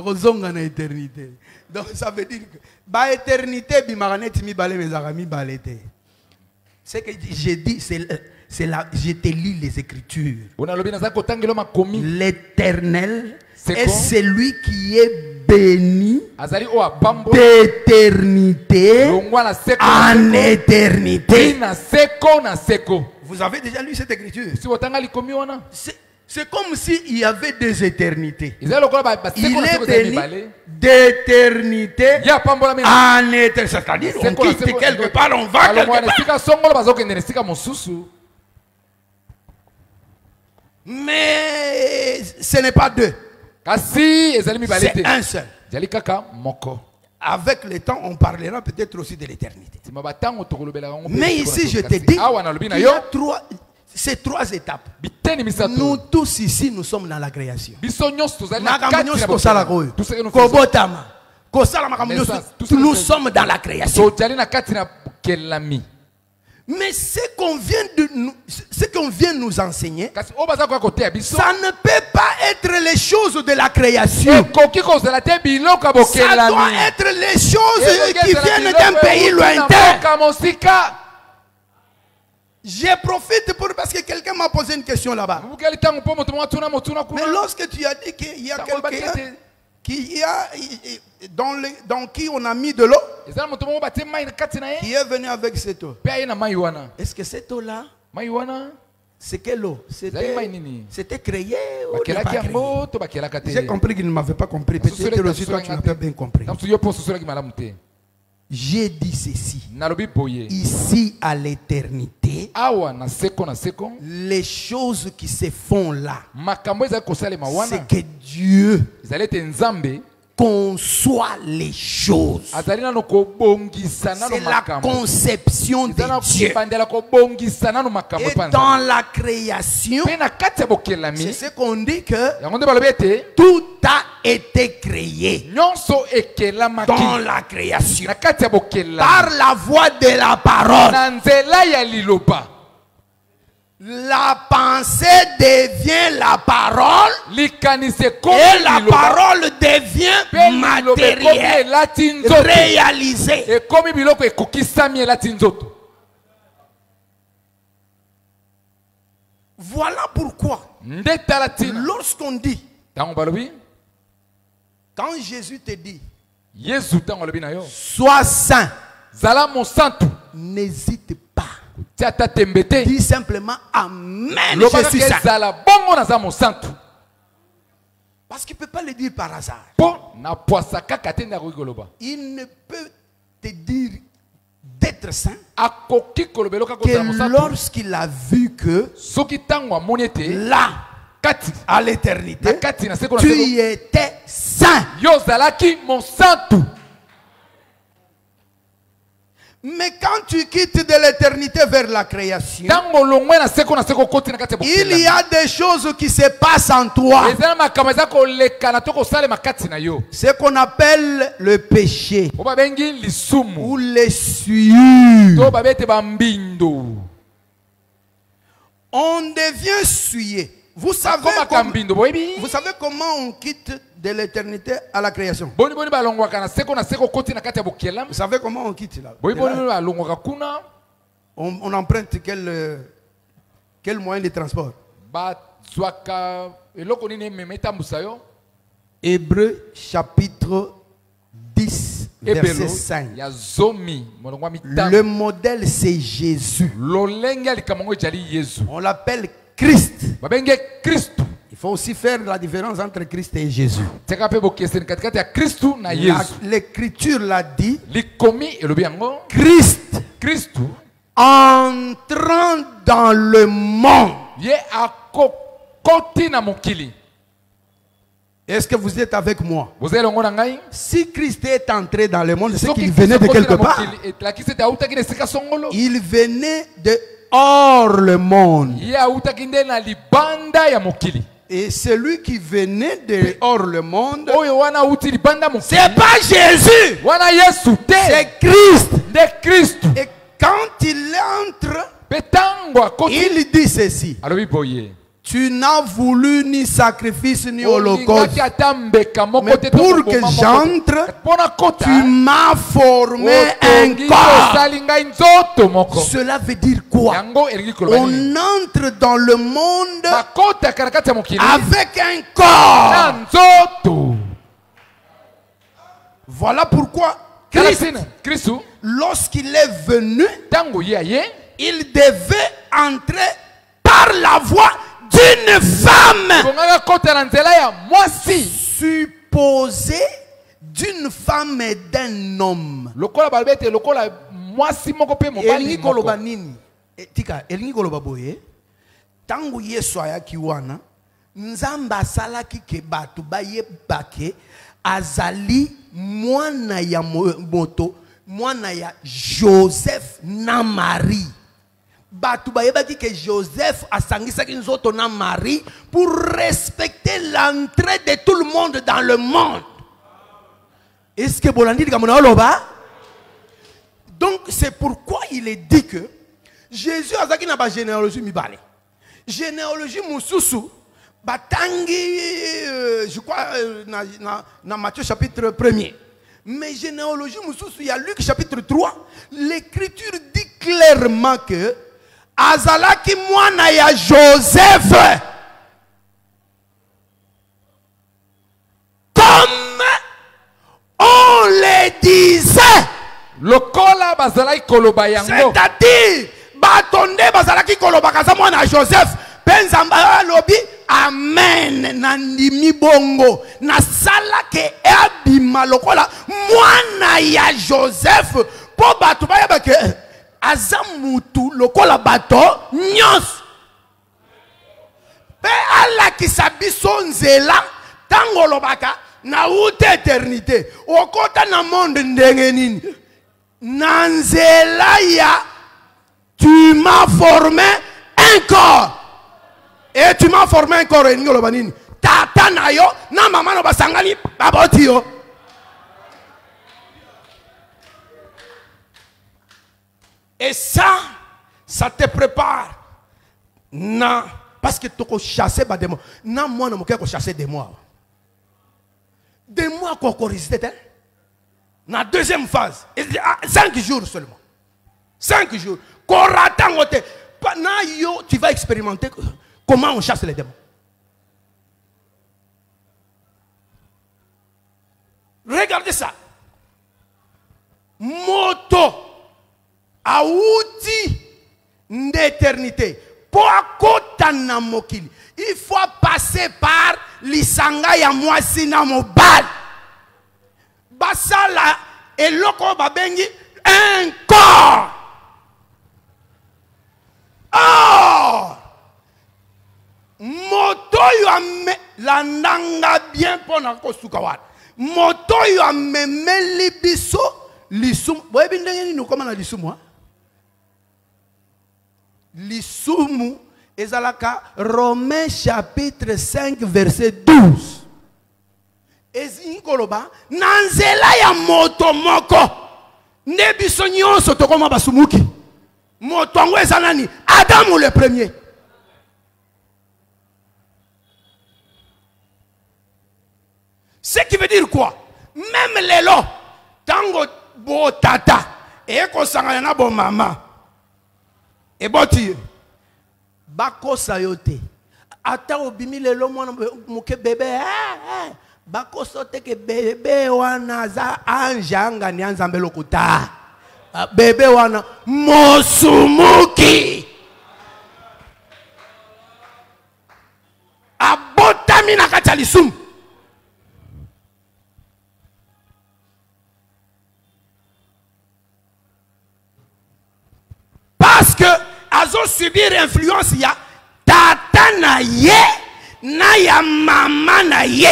Tozonga na éternité. Donc ça veut dire que ba éternité bimaraneti mi balé mes arami balété. C'est que j'ai dit c'est là je te lis les écritures. L'Éternel est celui qui est béni d'éternité en éternité. Vous avez déjà lu cette écriture? C'est comme s'il y avait des éternités. Il est béni d'éternité en éternité. C'est-à-dire on quitte quelque part, on va quelque part. Mais ce n'est pas deux. C'est un seul. Avec le temps, on parlera peut-être aussi de l'éternité. Mais ici, je te dis, il y a ces trois étapes. Nous tous ici, nous sommes dans la création. Nous sommes dans la création. Mais ce qu'on vient nous enseigner, ça ne peut pas être les choses de la création. Ça doit être les choses qui viennent d'un pays lointain. Je profite parce que quelqu'un m'a posé une question là-bas. Mais lorsque tu as dit qu'il y a quelqu'un dans qui on a mis de l'eau, qui est venu avec cette eau. Est-ce que cette eau-là, c'est quelle eau? C'était créé ou pas créé? J'ai compris qu'il ne m'avait pas compris. Peut-être aussi toi tu n'as pas bien compris. J'ai dit ceci. Ici à l'éternité, les choses qui se font là, c'est que Dieu conçoit les choses. C'est la conception de Dieu. Et dans la création, c'est ce qu'on dit que tout a été créé dans la création par la voix de la parole. La pensée devient la parole et la parole devient matérielle, réalisée. Voilà pourquoi lorsqu'on dit, quand Jésus te dit sois saint, n'hésite pas. Dis simplement Amen, je suis saint. Parce qu'il ne peut pas le dire par hasard. Il ne peut te dire d'être saint que lorsqu'il a vu que là, à l'éternité, tu étais saint. Mais quand tu quittes de l'éternité vers la création, il y a des choses qui se passent en toi. Ce qu'on appelle le péché ou les souillures. On devient souillé. Vous savez comment on quitte de l'éternité à la création? Vous savez comment on quitte là? On emprunte quel moyen de transport? Hébreux chapitre 10 verset 5. Le modèle c'est Jésus. On l'appelle Christ. Il faut aussi faire la différence entre Christ et Jésus. L'écriture l'a dit. Christ entrant dans le monde. Est-ce que vous êtes avec moi? Si Christ est entré dans le monde, c'est qu'il venait de quelque part. Il venait de hors le monde. Et celui qui venait de hors le monde, c'est pas Jésus, c'est Christ. Et quand il entre, il dit ceci: Tu n'as voulu ni sacrifice ni holocauste. Mais pour que j'entre, tu m'as formé un corps. Cela veut dire quoi? On entre dans le monde avec un corps. Voilà pourquoi Christ, lorsqu'il est venu, il devait entrer par la voie d'une femme, supposée d'une femme et d'un homme. Tangu Yesu ayaki wana, nzamba salaki ke batu bayeba ke azali mwana ya moto, mwana ya Joseph na Marie. Batu bayebaki que Joseph a sangisaki nzoto na Marie pour respecter l'entrée de tout le monde dans le monde. Est-ce que bolandi dikamona oloba? Donc c'est pourquoi il est dit que Jésus azaki na ba généalogie mibale. Généalogie mususu batangi je crois na Matthieu chapitre 1er. Mais généalogie mususu il y a Luc chapitre 3, l'écriture dit clairement que azalaki mwana ya Joseph, comme on le disait. C'est-à-dire batonde bazalaki koloba kaza mwana ya Joseph. Penzamba lobi amen nandimi bongo na sala ke abima lokola mwana ya Joseph po batu bayeba ke azamutu lokola bato nyos pe ala kisabiso nzela tango lobaka na ute eternité okota na monde ndenge nini na nzela ya tu m'as formé un corps. Et tu m'as formé un corps. Tata na yo na mama no basangani baboti yo. Et ça te prépare. Na parce que tu as chassé des démons. Na moi no moke ko chasser des mois. Des mois ko résister. Na deuxième phase, 5 jours seulement. 5 jours. Koratangote. Na yo tu vas expérimenter comment on chasse les démons. Regardez ça. Moto aouti d'éternité. Pour akotana mokili. Il faut passer par l'isanga ya mwasi na mobal. Basala et loko babengi un corps. Oh! Moto yo ame la nanga bien pona ko sukawat. Moto yo ame libiso lisum. Boye bindenge ni koma na lisumu ha? Lisumu ezalaka Romains chapitre 5 verset 12. Ezi koloba nanzela ya moto moko nebiso nyonso tokoma basumuki. Moto ngo ezanani Adam le premier. Ce qui veut dire quoi? Même les lots, tango bo tata, et ko sangana na bo mama, et boti, bako sayote, ata obimi les lots mwana muke bébé, bako sote ke bébé wana za anjanga ni anzambe lokuta, bébé wana mosumuki, abotami na katalisumu. Parce que azo subir influence ya tata na ye na ya mama na ye.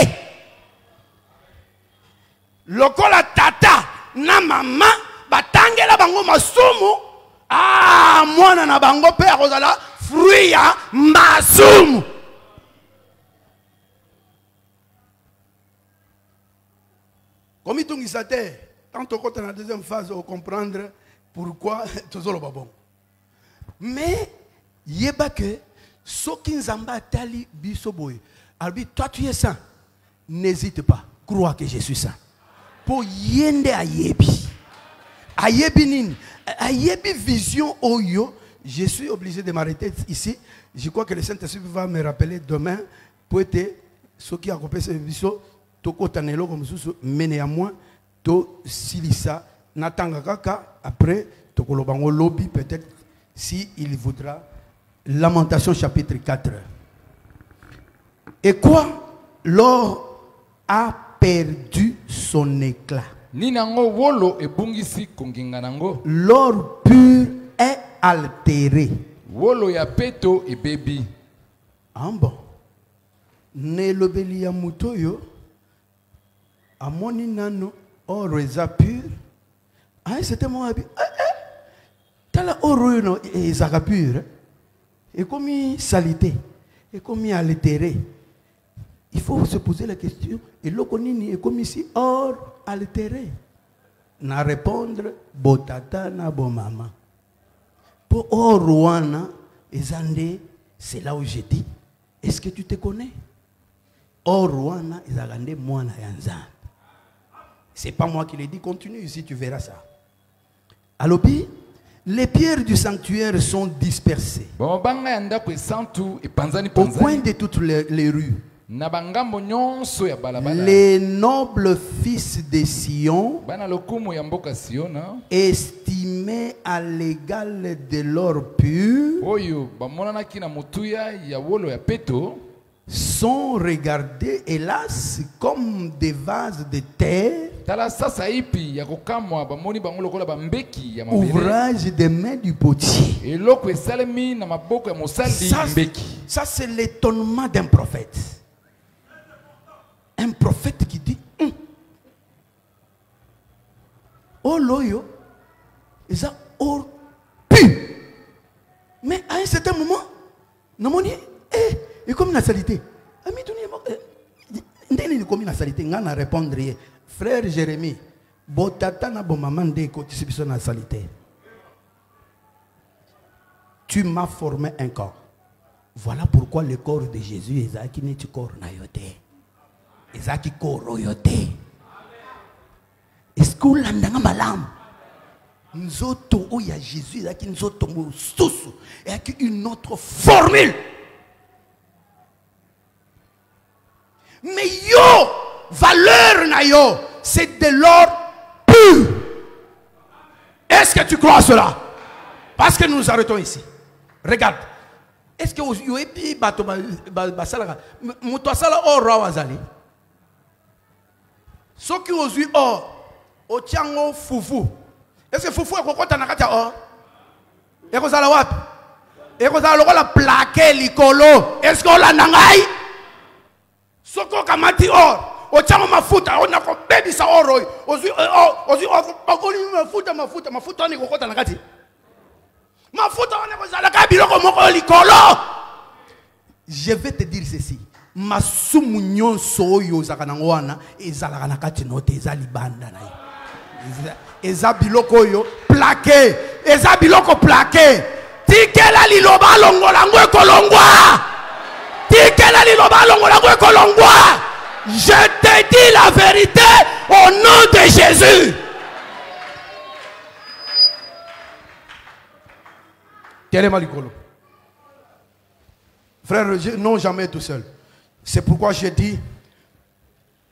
Lokola tata na mama batangela bango masumu, mwana na bango pe akozala fruit ya masumu. Comme il tungisa te, quand on compte dans la deuxième phase, on comprendre pourquoi tout ça le bon. Mais yeba que Soki nzamba tali bisoboy. Albi, toi tu es saint. N'hésite pas. Crois que je suis saint. Pour yende ayebi. Ayebi nin. Ayebi vision oyo. Je suis obligé de m'arrêter ici. Je crois que le Saint-Esprit va me rappeler demain. Pour être ce qui a coupé ce vision. Toko tanelo comme ça. Mais néanmoins. To silisa. Natanga kaka. Après. Toko lobango lobby peut-être. Si il voudra. Lamentation chapitre 4. Et quoi? L'or a perdu son éclat. L'or pur est altéré. Ah bon? Ne lobeli ya mutoyo. Amoni nano or eza pur. Ah c'était mon habit. Tala or no ezaka pur. Et comme salité. Et comme altéré. Il faut se poser la question. Et l'okonini est comme ici or altéré. Na répondre botata na bo mama. Pour or wana ezande, c'est là où je dis. Est-ce que tu te connais? Or wana ezagande mwana yanzan. C'est pas moi qui le dis. Continue ici, tu verras ça. Alobi, les pierres du sanctuaire sont dispersées. Au coin de toutes les rues. Les nobles fils de Sion, estimés à l'égal de l'or pur, sont regardés, hélas, comme des vases de terre, ouvrage des mains du potier. Ça c'est l'étonnement d'un prophète. Un prophète qui dit oh loyo, ils ont or pur. Mais à un certain moment, et comme la salité, comme la salité, on a répondre, frère Jérémie, botata na bo maman de côté c'est la salité. Tu m'as formé un corps. Voilà pourquoi le corps de Jésus est qui n'est corps na yote. Ezaki koro yote. Est-ce que vous l'avez malam? Nzoto o ya Jésus ezaki nzoto mosusu et une autre formule. Mais yo valeur na yo c'est de l'or pur. Est-ce que tu crois à cela? Parce que nous nous arrêtons ici. Regarde. Est-ce que vous avez bato basala muto sala or rawazali? Ce qui ont eu or, au tiango foufou. Est-ce que foufou est kokota na kati or? Et que ça la wapi? Et que ça la plaqué likolo. Est-ce qu'on l'a nangai? Ce qu'on kamati or, au tiango mafuta, on a comme baby sa or. Ozu mafuta ni kokota na kati. Mafuta on est que ça la kabilo comme likolo. Je vais te dire ceci. Masumu nyonso oyo zakanangwana ezalaka na kati note ezali banda na ye eza biloko oyo plaqué eza biloko plaqué tikela liloba longola ngo ekolongwa tikela liloba longola ngo ekolongwa. Je te dis la vérité au nom de Jésus. Quel est malikolo? Frère, non jamais tout seul. C'est pourquoi je dis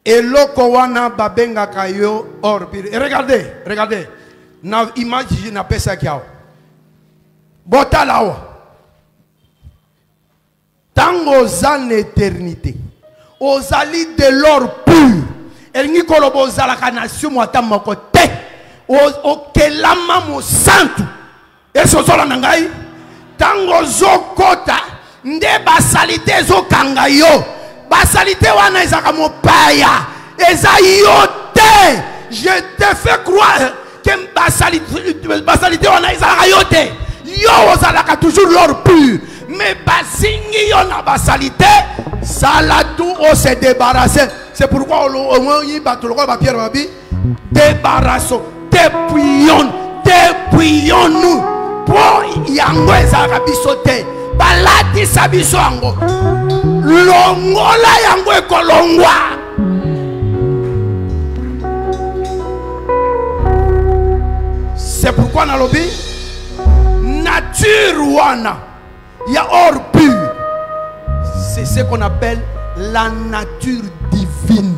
eloko wana babenga kayo or pur. Et regardez. Na image na pesa kiao. Bota lawa. Tango zan éternité. Ozali de l'or pur. El nikolo bozala kanasio mwata mokote. Okelama mo santu. Eso zola nangai. Tango zokota nde basalite zokanga yo. Basalite wana ezaka mopaya. Eza yote. Je te fais croire que basalite wana ezaka yote. Yo ozalaka toujours l'or pur. Mais basingi yo na basalite. Salatou on se débarrasser. C'est pourquoi on y bat le roi Pierre Babi. Débarrassons. Dépouillons-nous. Pour yango ezaka bisote. balati sabiso yango longola yango ekolongwa. C'est pourquoi dans l'obé nature wana ya or pur, c'est ce qu'on appelle la nature divine.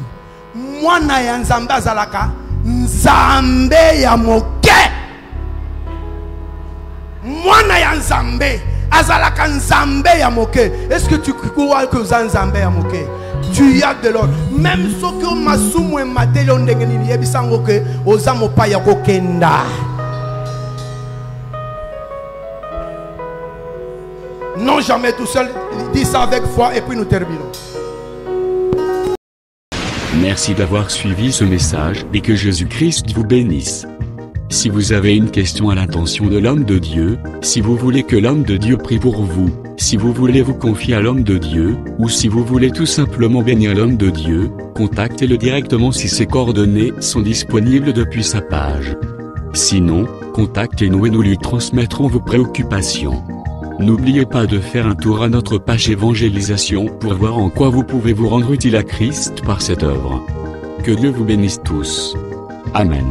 Mwana ya nzambe azalaka nzambe ya moke. Mwana ya nzambe azalaka nzambe ya moke. Est-ce que tu crois que nzambe ya moke? Tu y as de l'or. Même ce que masumu et matelo ndengeni yebisango ke ozamo pa ya kokenda. Non, jamais tout seul. Dis ça avec foi et puis nous terminons. Merci d'avoir suivi ce message et que Jésus-Christ vous bénisse. Si vous avez une question à l'intention de l'homme de Dieu, si vous voulez que l'homme de Dieu prie pour vous, si vous voulez vous confier à l'homme de Dieu, ou si vous voulez tout simplement bénir l'homme de Dieu, contactez-le directement si ses coordonnées sont disponibles depuis sa page. Sinon, contactez-nous et nous lui transmettrons vos préoccupations. N'oubliez pas de faire un tour à notre page évangélisation pour voir en quoi vous pouvez vous rendre utile à Christ par cette œuvre. Que Dieu vous bénisse tous. Amen.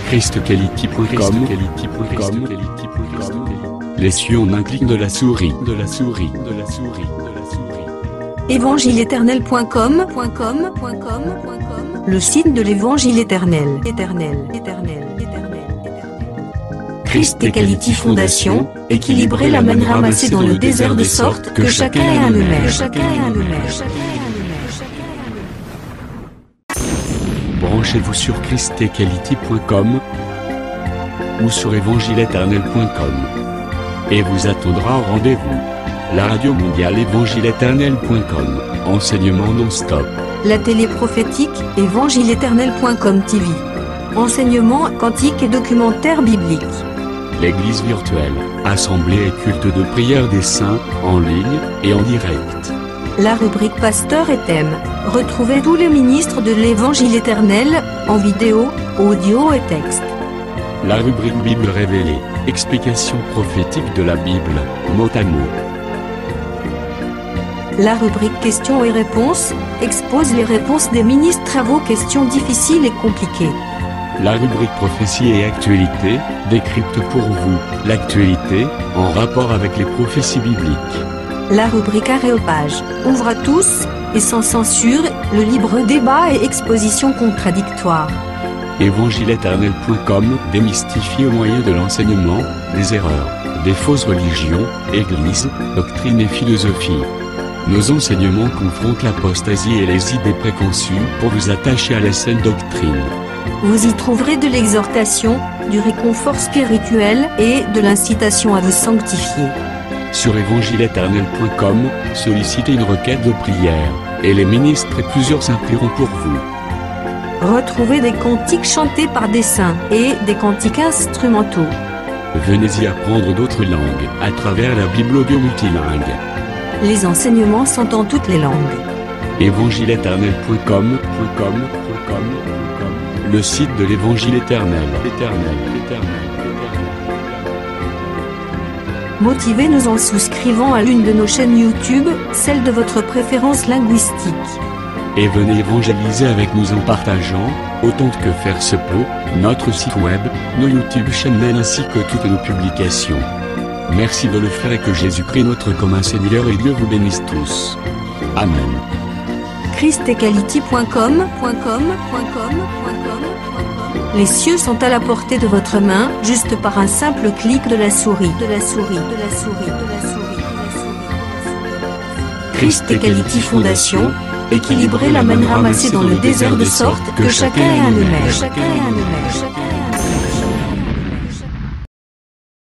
ChristQuality.com. Les cieux en un clic de la souris. Évangile-éternel.com. Le site de l'Évangile éternel. Christ Equality Fondation, équilibrer la manne ramassée dans le désert de sorte que chacun ait un maire. Branchez-vous sur ChristEquality.com ou sur évangile-éternel.com et vous attendra au rendez-vous. La radio mondiale évangile-éternel.com, enseignement non-stop. La télé prophétique évangile-éternel.com TV, enseignement quantique et documentaire biblique. L'église virtuelle, assemblée et culte de prière des saints, en ligne et en direct. La rubrique Pasteur et thème. Retrouvez tous les ministres de l'Évangile éternel, en vidéo, audio et texte. La rubrique Bible révélée, explication prophétique de la Bible, mot à mot. La rubrique Questions et réponses, expose les réponses des ministres à vos questions difficiles et compliquées. La rubrique Prophétie et actualité, décrypte pour vous l'actualité, en rapport avec les prophéties bibliques. La rubrique Aréopage, ouvre à tous, et sans censure, le libre débat et exposition contradictoire. Évangile-éternel.com, démystifié au moyen de l'enseignement, des erreurs, des fausses religions, églises, doctrines et philosophie. Nos enseignements confrontent l'apostasie et les idées préconçues pour vous attacher à la saine doctrine. Vous y trouverez de l'exhortation, du réconfort spirituel et de l'incitation à vous sanctifier. Sur évangile-éternel.com, sollicitez une requête de prière, et les ministres et plusieurs saints prieront pour vous. Retrouvez des cantiques chantés par des saints et des cantiques instrumentaux. Venez y apprendre d'autres langues à travers la Bible audio multilingue. Les enseignements sont en toutes les langues. évangile-éternel.com, le site de l'Évangile éternel. Motivez-nous en souscrivant à l'une de nos chaînes YouTube, celle de votre préférence linguistique. Et venez évangéliser avec nous en partageant, autant que faire se peut, notre site web, nos YouTube channels ainsi que toutes nos publications. Merci de le faire et que Jésus-Christ notre commun Seigneur et Dieu vous bénisse tous. Amen. ChristEquality.com. Les cieux sont à la portée de votre main, juste par un simple clic de la souris. Christ Equality Fondation, équilibrer la manne ramassée dans le désert de sorte que chacun ait un maire.